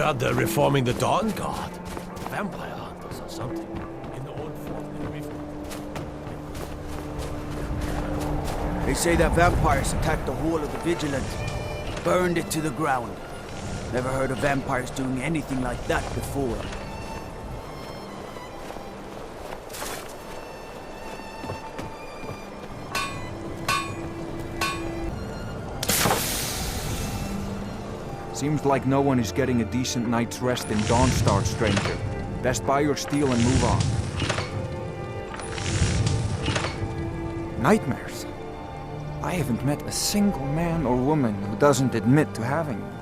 heard they're reforming the Dawn Guard. Vampire hunters or something. In the old fort in Rift. They say that vampires attacked the whole of the Vigilant. Burned it to the ground. Never heard of vampires doing anything like that before. Seems like no one is getting a decent night's rest in Dawnstar, stranger. Best buy your steel and move on. Nightmares? I haven't met a single man or woman who doesn't admit to having them.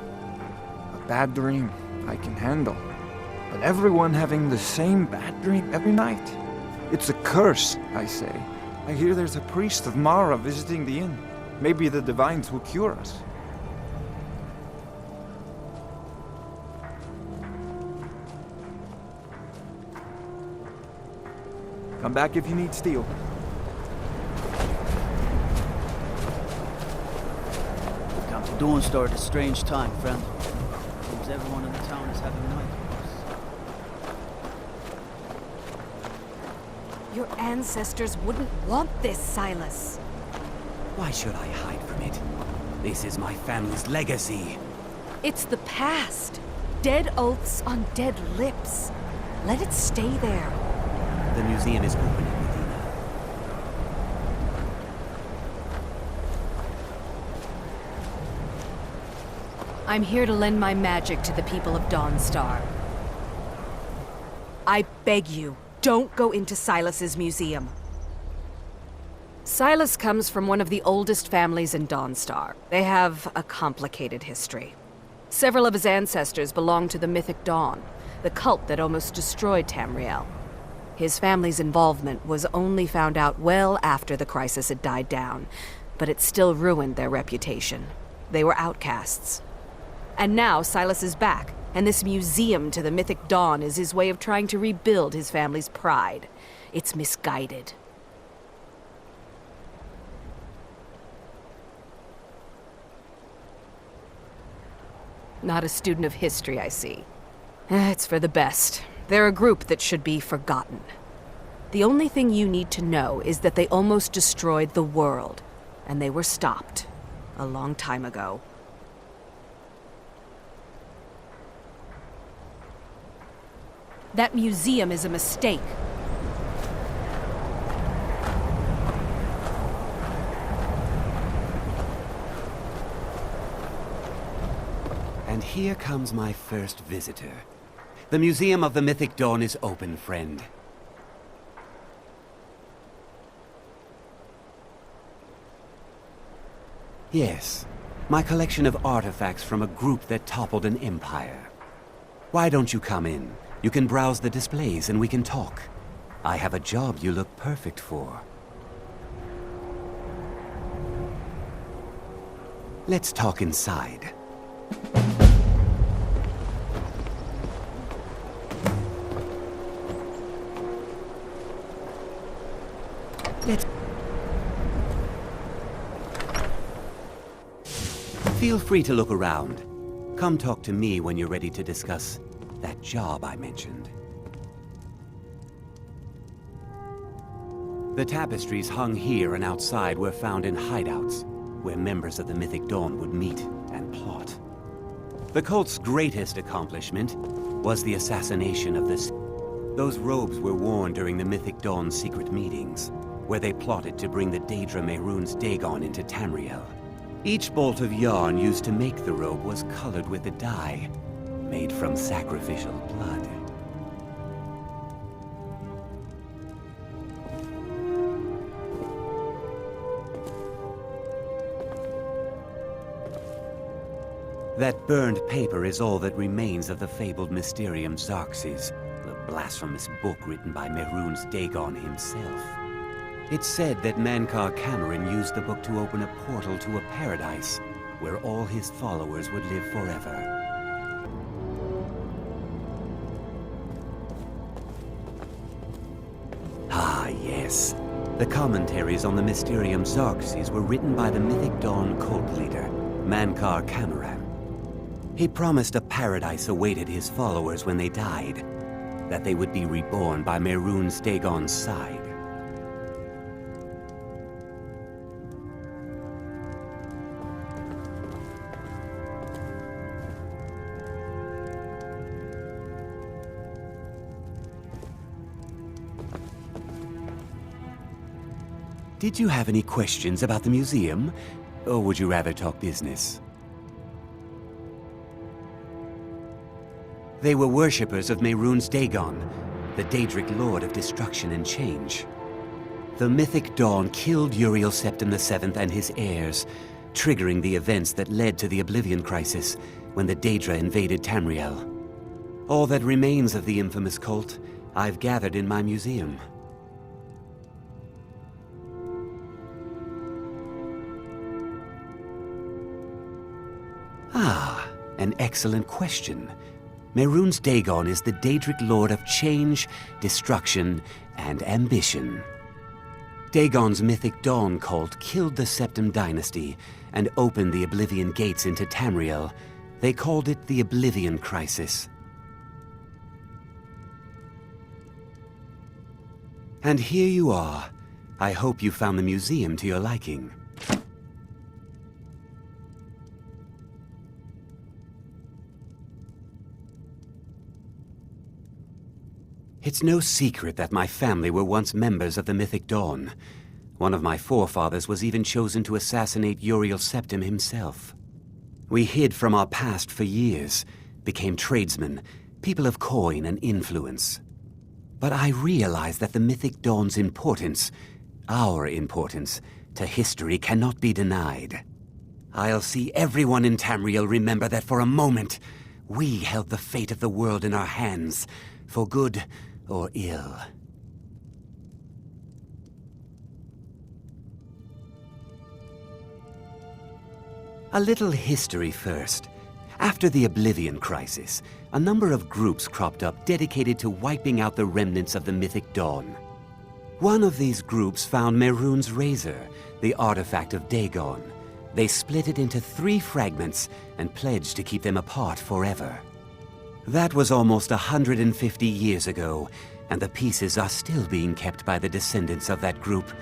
A bad dream, I can handle. But everyone having the same bad dream every night? It's a curse, I say. I hear there's a priest of Mara visiting the inn. Maybe the divines will cure us. Come back if you need steel. Come to Dawnstar at a strange time, friend. Seems everyone in the town is having nightmares. Your ancestors wouldn't want this, Silas. Why should I hide from it? This is my family's legacy. It's the past. Dead oaths on dead lips. Let it stay there. The museum is opening, Medina. I'm here to lend my magic to the people of Dawnstar. I beg you, don't go into Silas's museum. Silas comes from one of the oldest families in Dawnstar. They have a complicated history. Several of his ancestors belong to the Mythic Dawn, the cult that almost destroyed Tamriel. His family's involvement was only found out well after the crisis had died down, but it still ruined their reputation. They were outcasts. And now Silas is back, and this museum to the Mythic Dawn is his way of trying to rebuild his family's pride. It's misguided. Not a student of history, I see. It's for the best. They're a group that should be forgotten. The only thing you need to know is that they almost destroyed the world, and they were stopped a long time ago. That museum is a mistake. And here comes my first visitor. The Museum of the Mythic Dawn is open, friend. Yes, my collection of artifacts from a group that toppled an empire. Why don't you come in? You can browse the displays and we can talk. I have a job you look perfect for. Let's talk inside. Feel free to look around. Come talk to me when you're ready to discuss that job I mentioned. The tapestries hung here and outside were found in hideouts, where members of the Mythic Dawn would meet and plot. The cult's greatest accomplishment was the assassination of this. Those robes were worn during the Mythic Dawn's secret meetings, where they plotted to bring the Daedra Mehrunes Dagon into Tamriel. Each bolt of yarn used to make the robe was colored with a dye made from sacrificial blood. That burned paper is all that remains of the fabled Mysterium Xarxes, the blasphemous book written by Mehrunes Dagon himself. It's said that Mankar Cameron used the book to open a portal to a paradise where all his followers would live forever. Ah, yes. The commentaries on the Mysterium Xarxes were written by the Mythic Dawn cult leader, Mankar Cameron. He promised a paradise awaited his followers when they died, that they would be reborn by Mehrunes Dagon's side. Did you have any questions about the museum, or would you rather talk business? They were worshippers of Mehrunes Dagon, the Daedric Lord of Destruction and Change. The mythic dawn killed Uriel Septim VII and his heirs, triggering the events that led to the Oblivion Crisis when the Daedra invaded Tamriel. All that remains of the infamous cult I've gathered in my museum. Ah, an excellent question. Mehrunes Dagon is the Daedric Lord of Change, Destruction, and Ambition. Dagon's mythic Dawn cult killed the Septim Dynasty and opened the Oblivion Gates into Tamriel. They called it the Oblivion Crisis. And here you are. I hope you found the museum to your liking. It's no secret that my family were once members of the Mythic Dawn. One of my forefathers was even chosen to assassinate Uriel Septim himself. We hid from our past for years, became tradesmen, people of coin and influence. But I realized that the Mythic Dawn's importance, our importance, to history cannot be denied. I'll see everyone in Tamriel remember that for a moment, we held the fate of the world in our hands, for good or ill. A little history first. After the Oblivion Crisis, a number of groups cropped up dedicated to wiping out the remnants of the Mythic Dawn. One of these groups found Mehrunes' Razor, the artifact of Dagon. They split it into 3 fragments and pledged to keep them apart forever. That was almost 150 years ago, and the pieces are still being kept by the descendants of that group,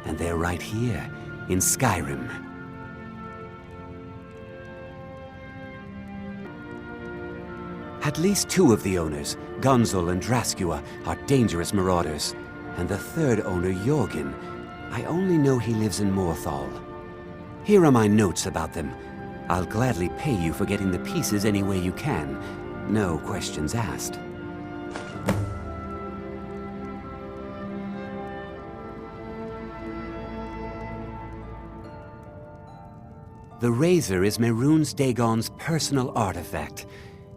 and they're right here, in Skyrim. At least 2 of the owners, Gunzel and Draskua, are dangerous marauders, and the 3rd owner, Jorgen, I only know he lives in Morthal. Here are my notes about them. I'll gladly pay you for getting the pieces any way you can. No questions asked. The Razor is Mehrunes Dagon's personal artifact.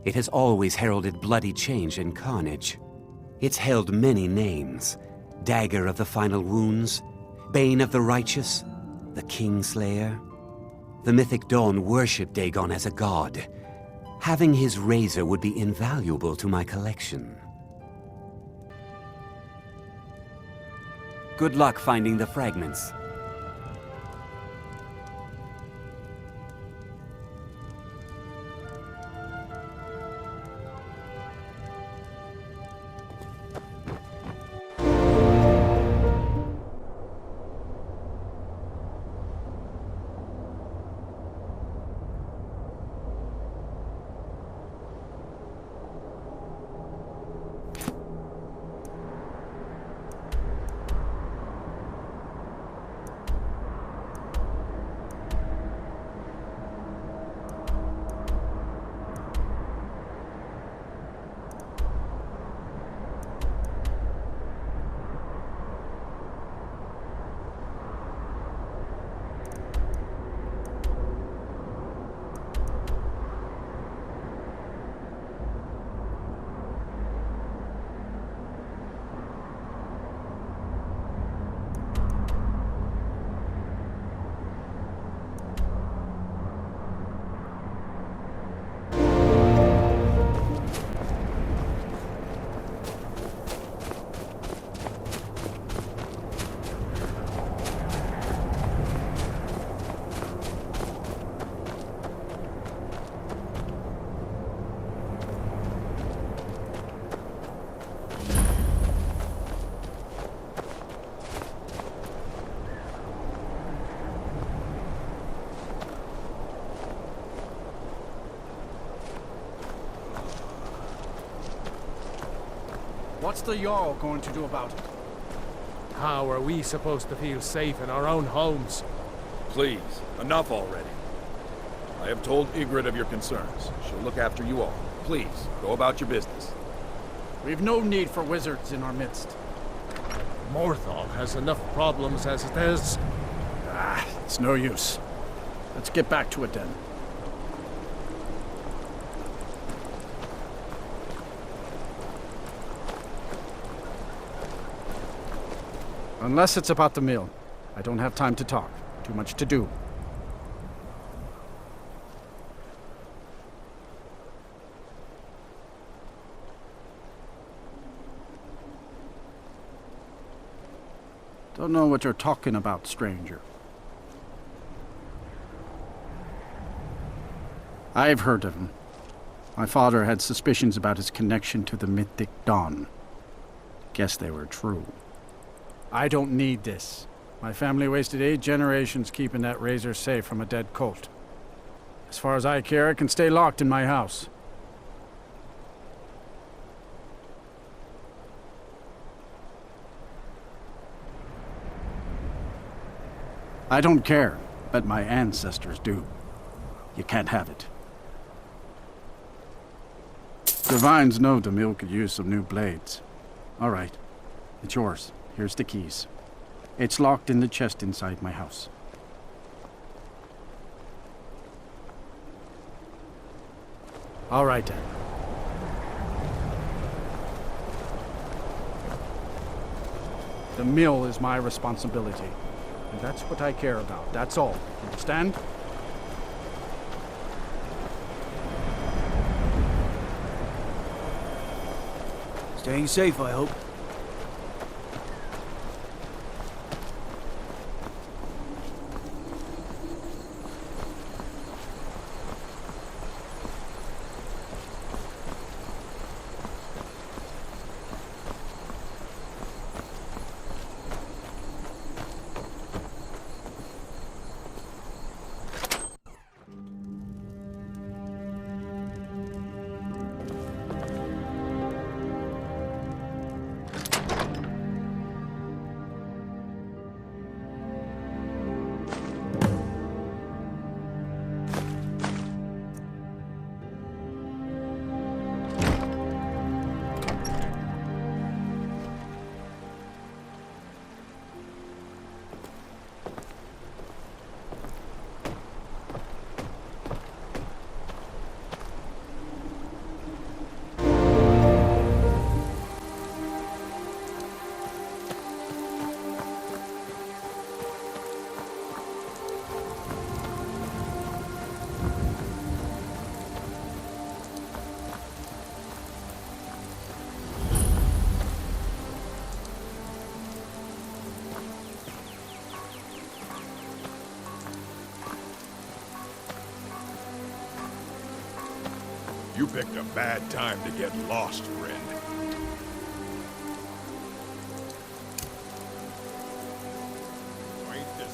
It has always heralded bloody change and carnage. It's held many names. Dagger of the Final Wounds, Bane of the Righteous, the Kingslayer. The Mythic Dawn worshipped Dagon as a god. Having his razor would be invaluable to my collection. Good luck finding the fragments. What's the Jarl going to do about it? How are we supposed to feel safe in our own homes? Please, enough already. I have told Ygritte of your concerns. She'll look after you all. Please, go about your business. We've no need for wizards in our midst. Morthal has enough problems as it is. It's no use. Let's get back to it then. Unless it's about the mill. I don't have time to talk. Too much to do. Don't know what you're talking about, stranger. I've heard of him. My father had suspicions about his connection to the Mythic Dawn. Guess they were true. I don't need this. My family wasted 8 generations keeping that razor safe from a dead cult. As far as I care, it can stay locked in my house. I don't care, but my ancestors do. You can't have it. Divines know the mill could use some new blades. All right, it's yours. Here's the keys. It's locked in the chest inside my house. All right, then. The mill is my responsibility. And that's what I care about. That's all. Understand? Staying safe, I hope. You picked a bad time to get lost, friend. Ain't this...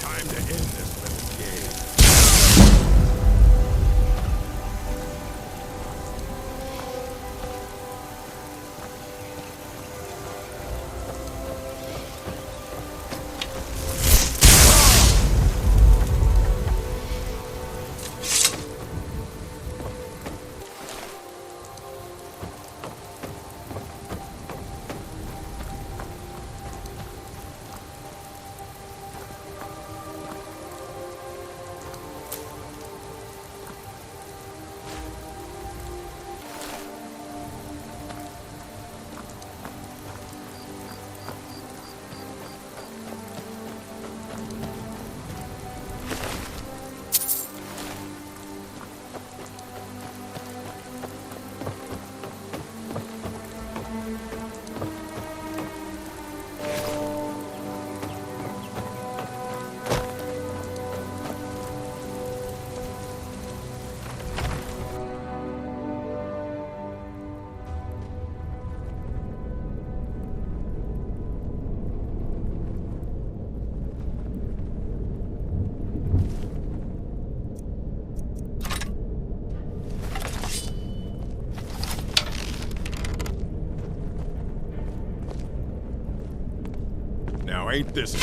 Time to end this little game. ain't this?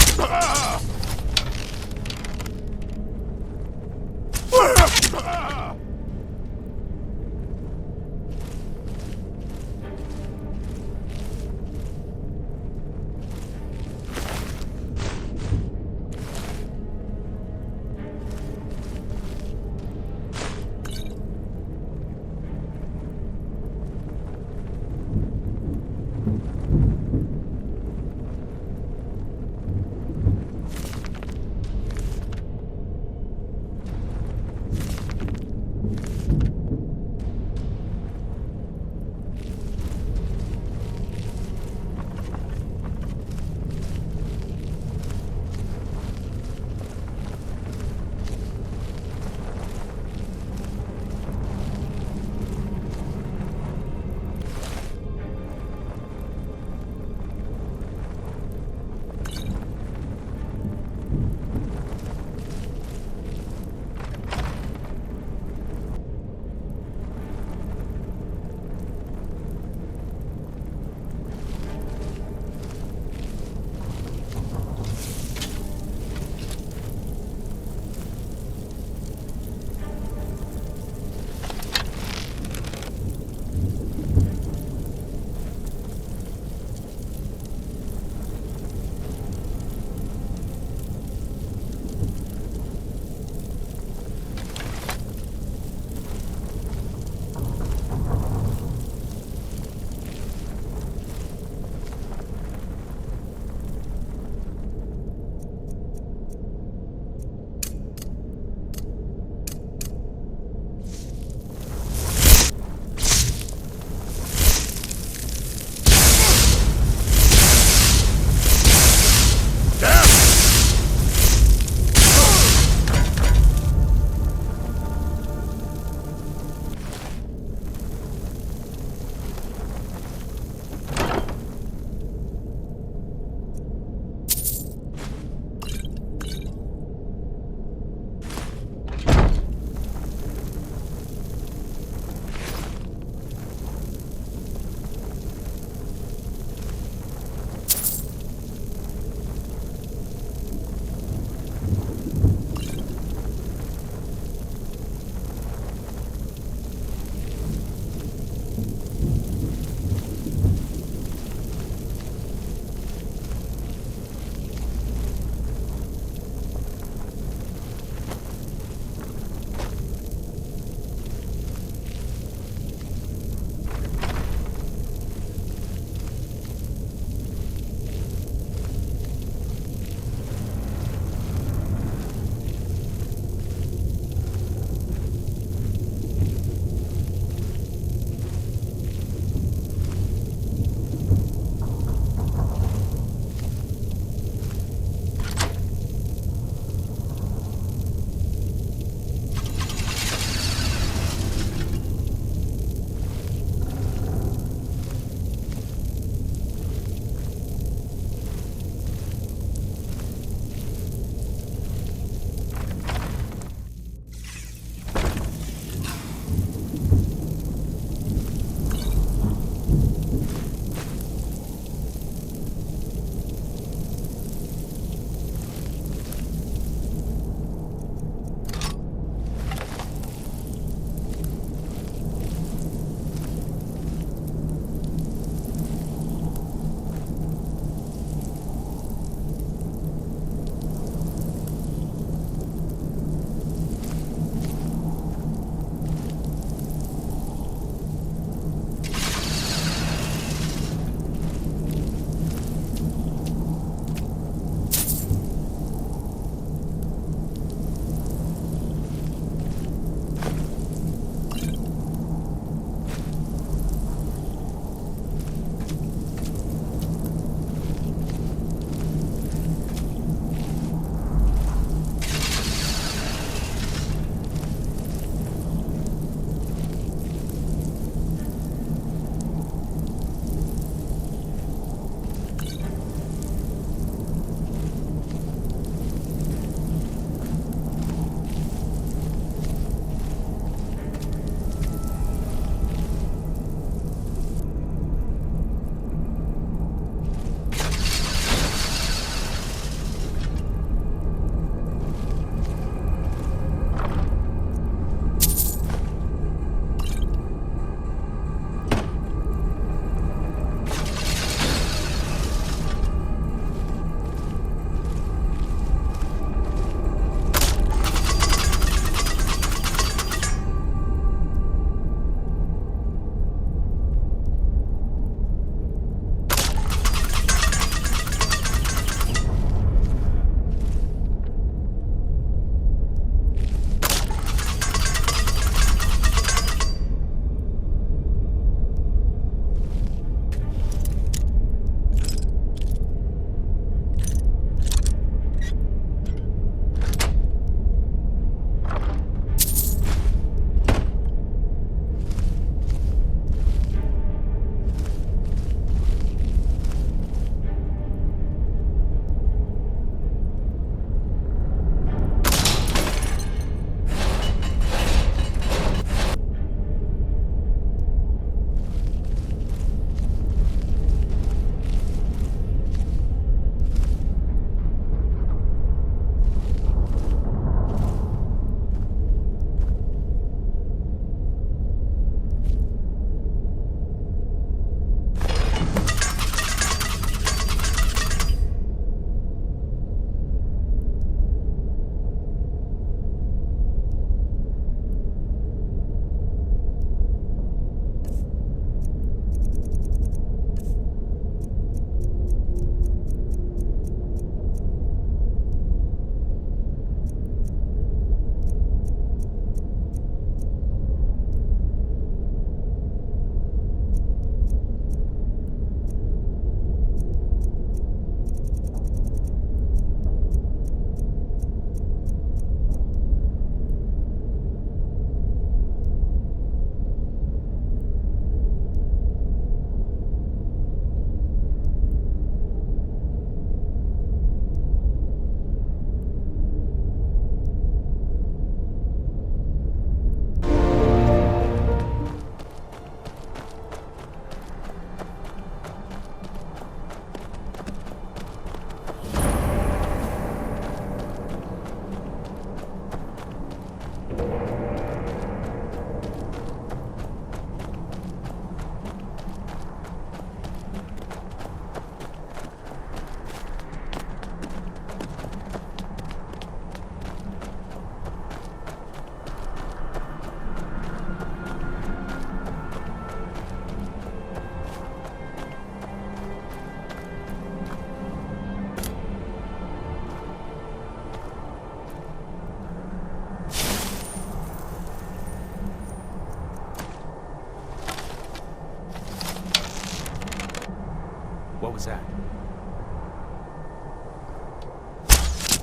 What was that?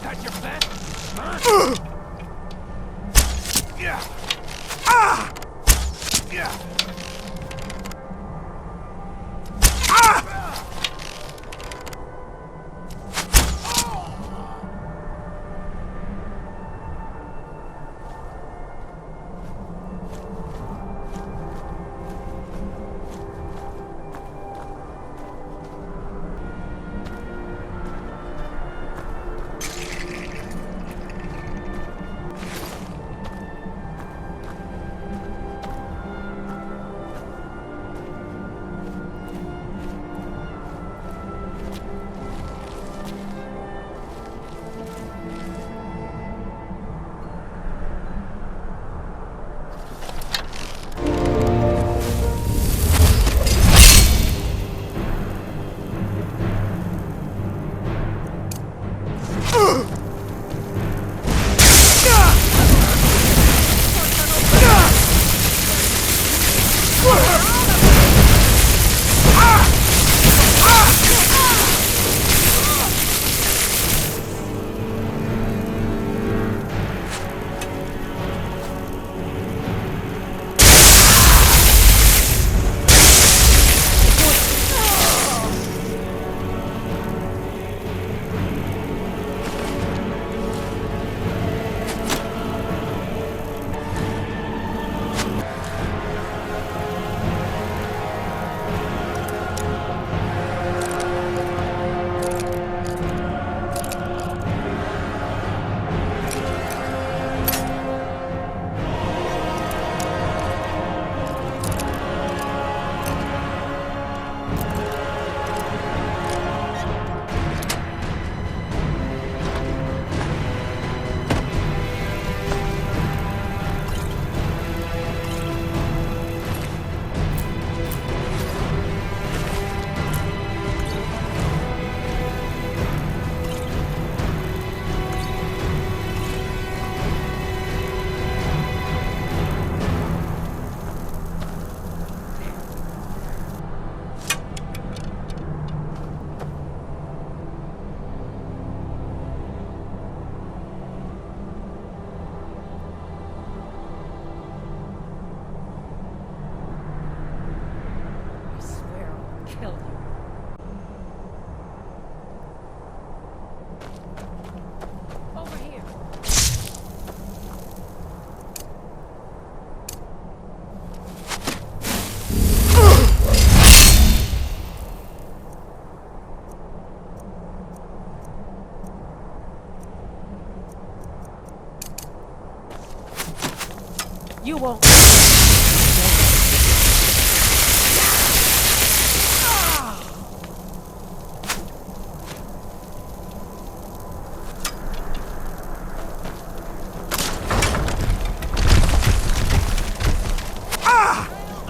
Got your back? Huh? Yeah. Ah! Yeah. Kill you. Over here. You won't.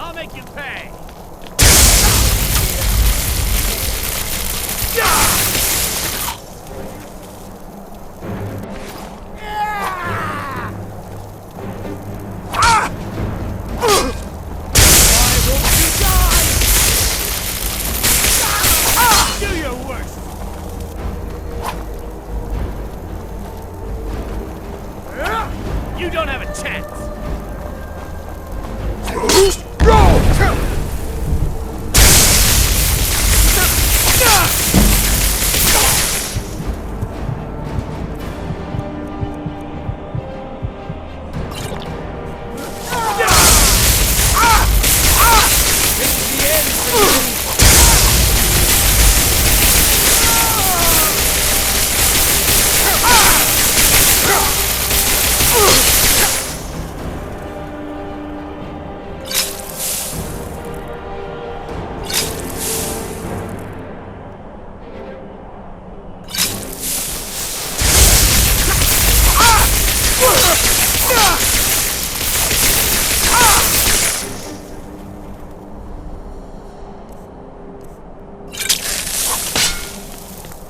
I'll make you pay! Do your worst! You don't have a chance!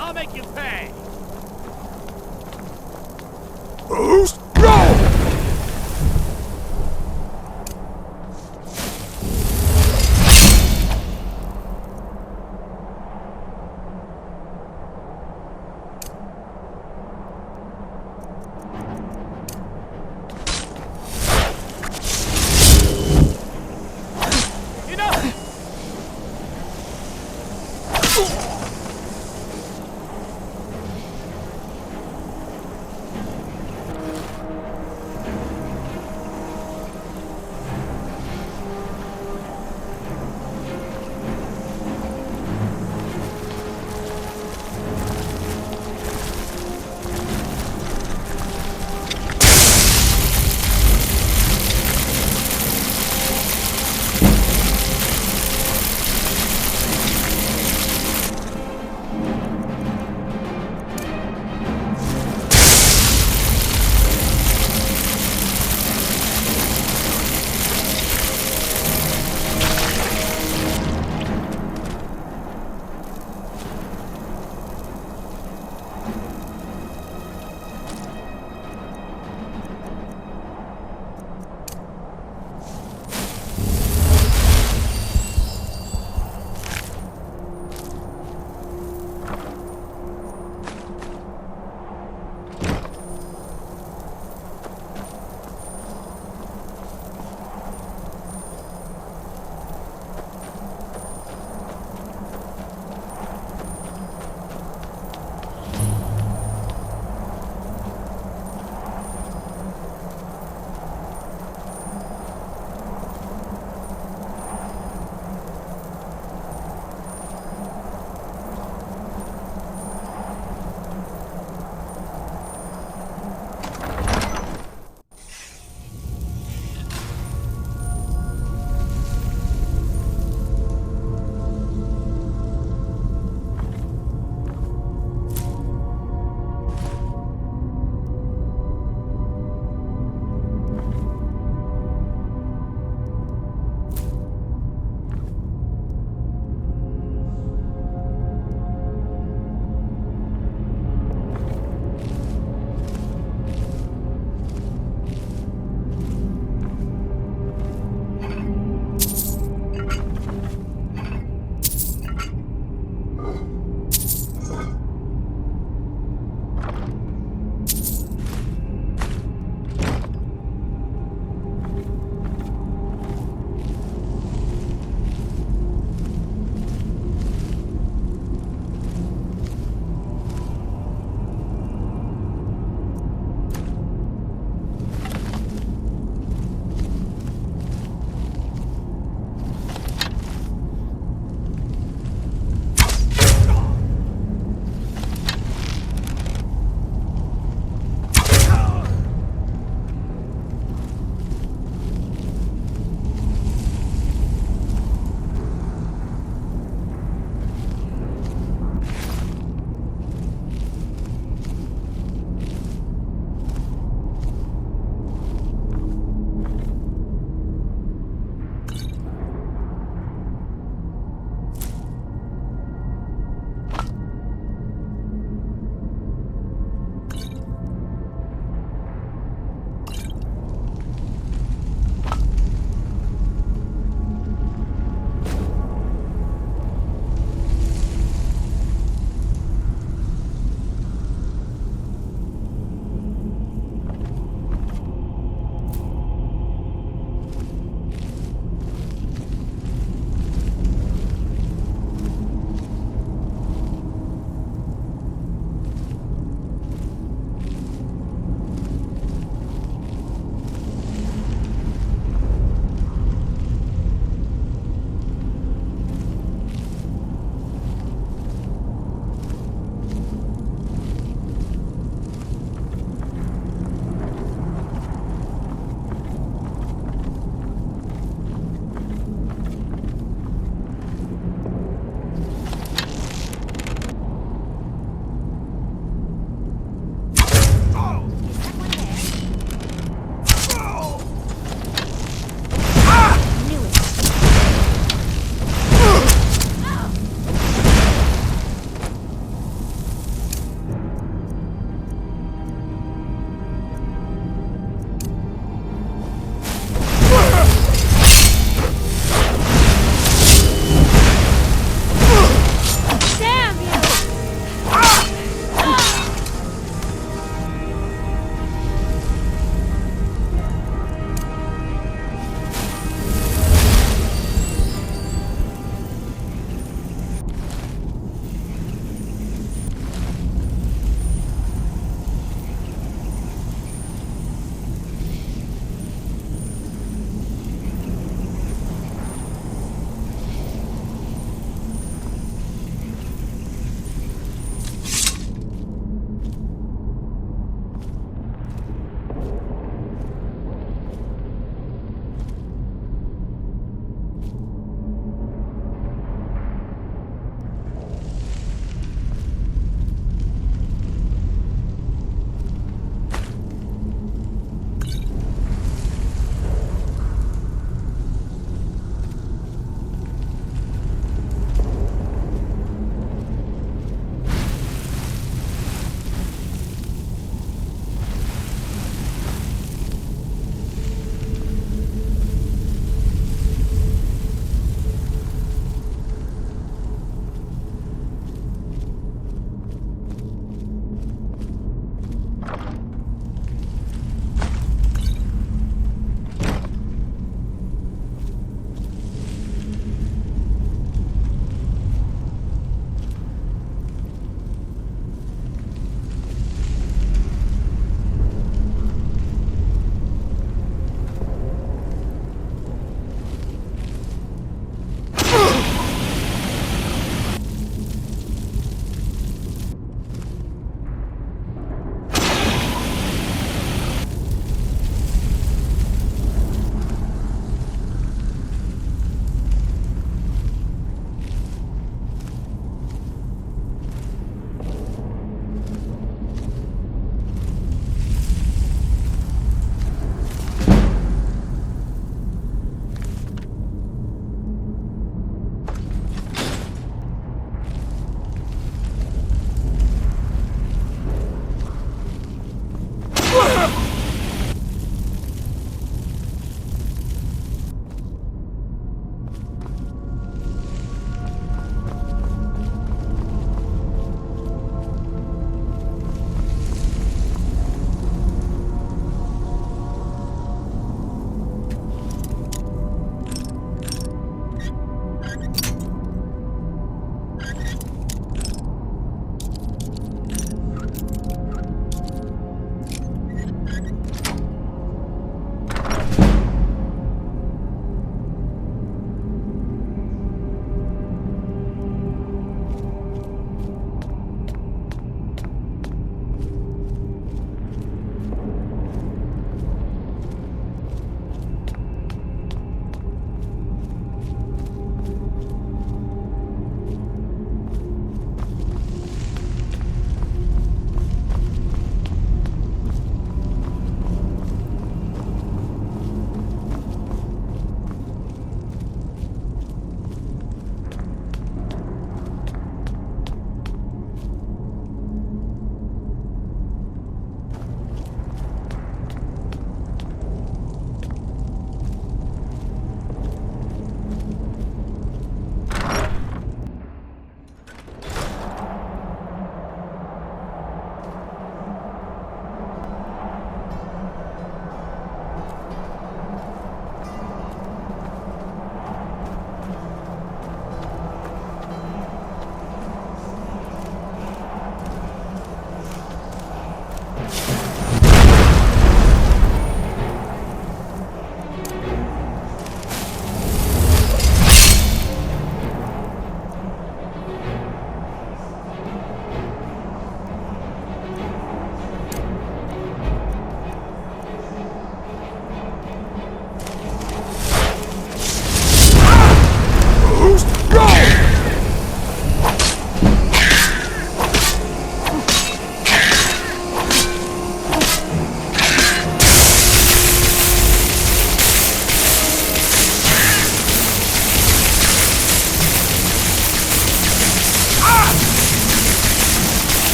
I'll make you pay!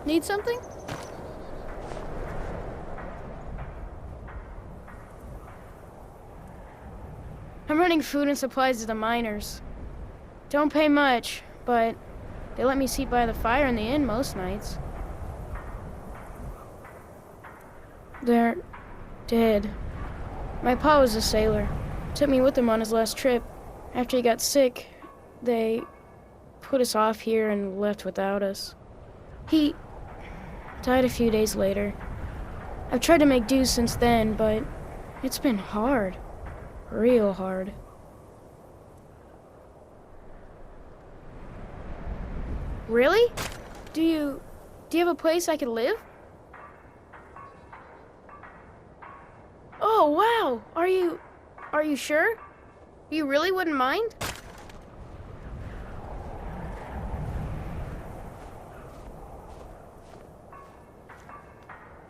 Need something? I'm running food and supplies to the miners. Don't pay much, but they let me sleep by the fire in the inn most nights. They're dead. My pa was a sailor. Took me with him on his last trip. After he got sick, they put us off here and left without us. He died a few days later. I've tried to make do since then, but it's been hard. Real hard. Really? Do you have a place I could live? Oh, wow. Are you sure? You really wouldn't mind?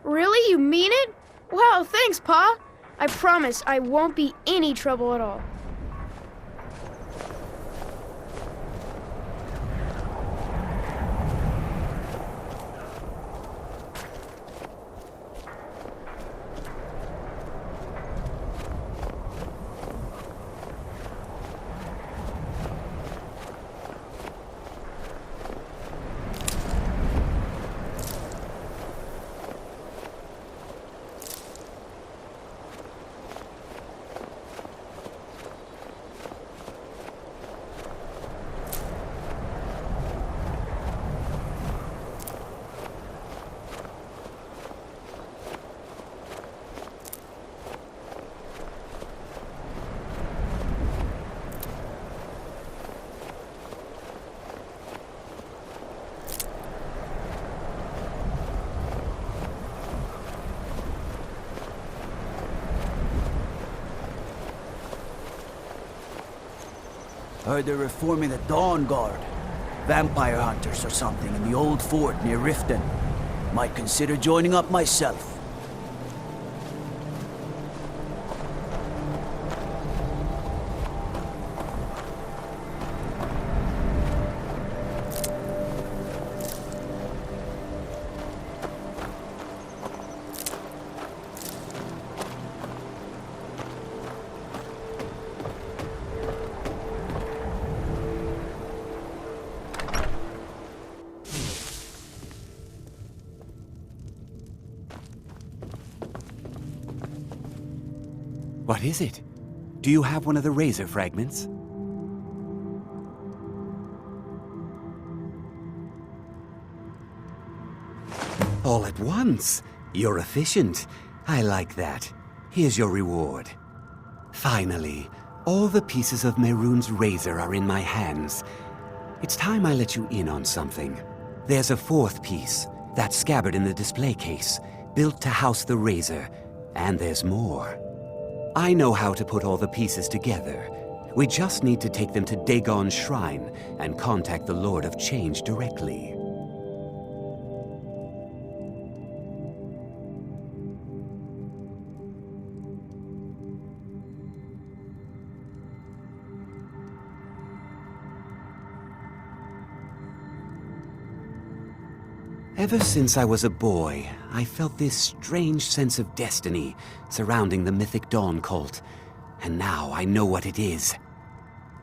Really? You mean it? Wow, thanks, Pa. I promise I won't be any trouble at all. Heard they're reforming the Dawn Guard. Vampire hunters or something in the old fort near Riften. Might consider joining up myself. What is it? Do you have one of the razor fragments? All at once? You're efficient. I like that. Here's your reward. Finally, all the pieces of Mehrunes' razor are in my hands. It's time I let you in on something. There's a fourth piece, that scabbard in the display case, built to house the razor. And there's more. I know how to put all the pieces together. We just need to take them to Dagon's shrine and contact the Lord of Change directly. Ever since I was a boy, I felt this strange sense of destiny surrounding the Mythic Dawn cult, and now I know what it is.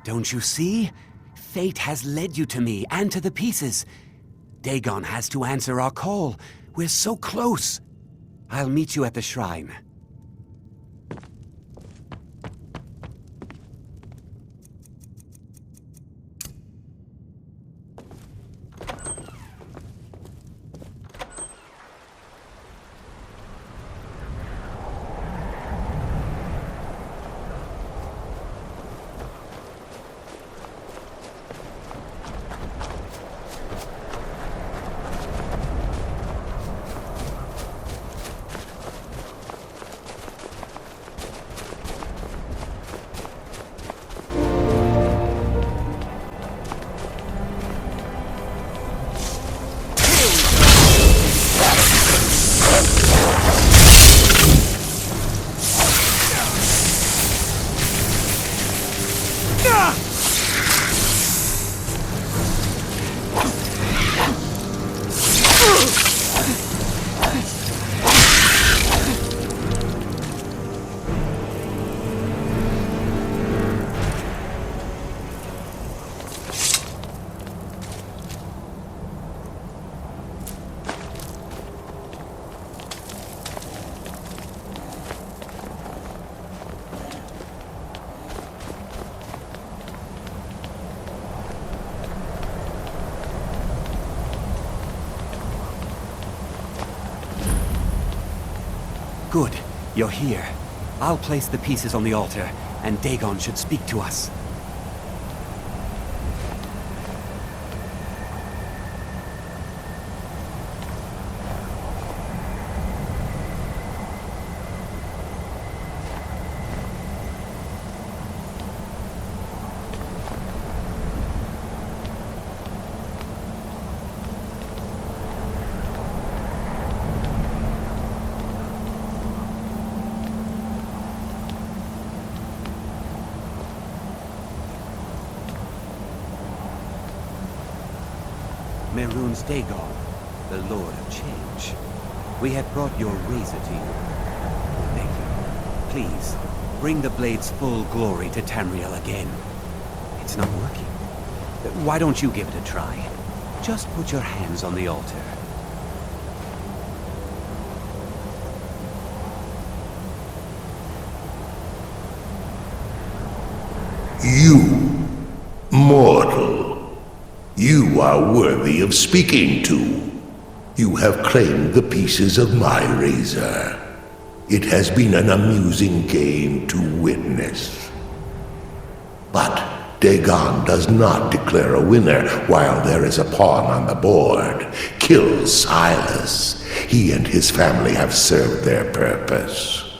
Don't you see? Fate has led you to me and to the pieces. Dagon has to answer our call. We're so close. I'll meet you at the shrine. Good. You're here. I'll place the pieces on the altar, and Dagon should speak to us. Mehrunes Dagon, the Lord of Change. We have brought your razor to you. Thank you. Please, bring the blade's full glory to Tamriel again. It's not working. Why don't you give it a try? Just put your hands on the altar. You, mortal. You are worthy of speaking to. You have claimed the pieces of my razor. It has been an amusing game to witness. But Dagon does not declare a winner while there is a pawn on the board. Kill Silas. He and his family have served their purpose.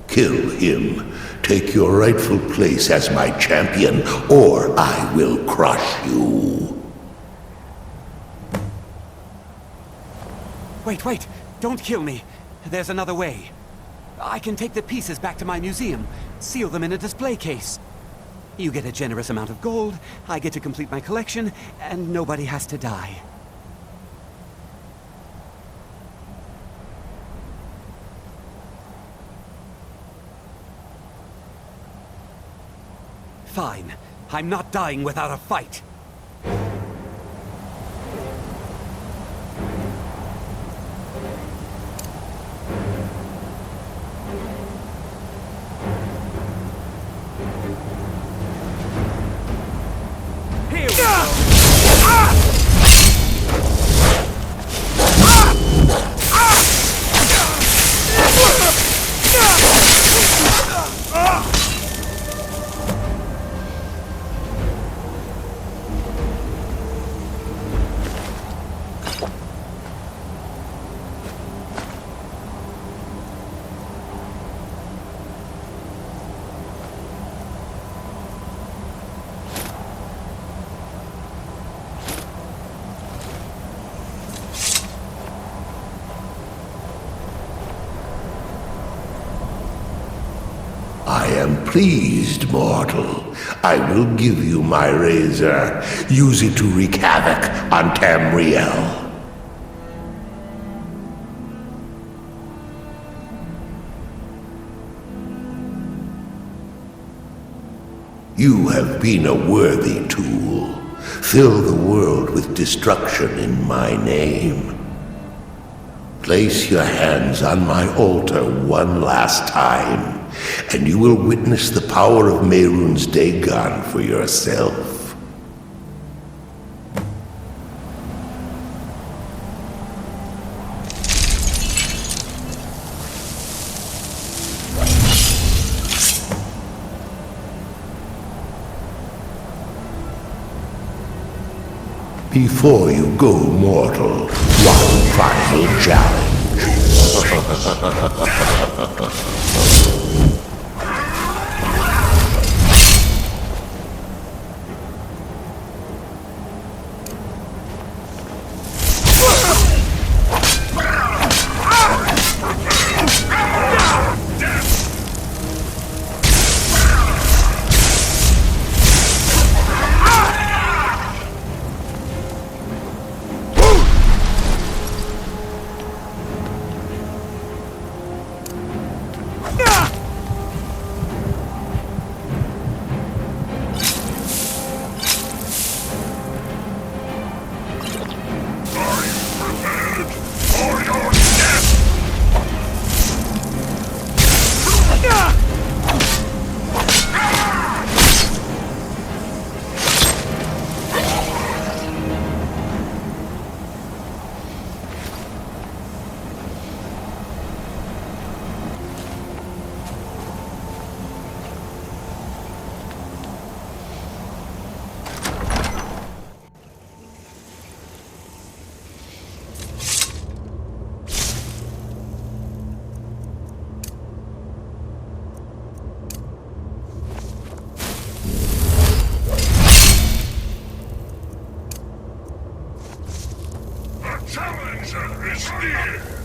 Kill him. Take your rightful place as my champion, or I will crush you. Wait! Don't kill me! There's another way. I can take the pieces back to my museum, seal them in a display case. You get a generous amount of gold, I get to complete my collection, and nobody has to die. Fine. I'm not dying without a fight. Here we go. I am pleased, mortal. I will give you my razor. Use it to wreak havoc on Tamriel. You have been a worthy tool. Fill the world with destruction in my name. Place your hands on my altar one last time, and you will witness the power of Mehrunes Dagon for yourself. Before you go, mortal, one final challenge. is near!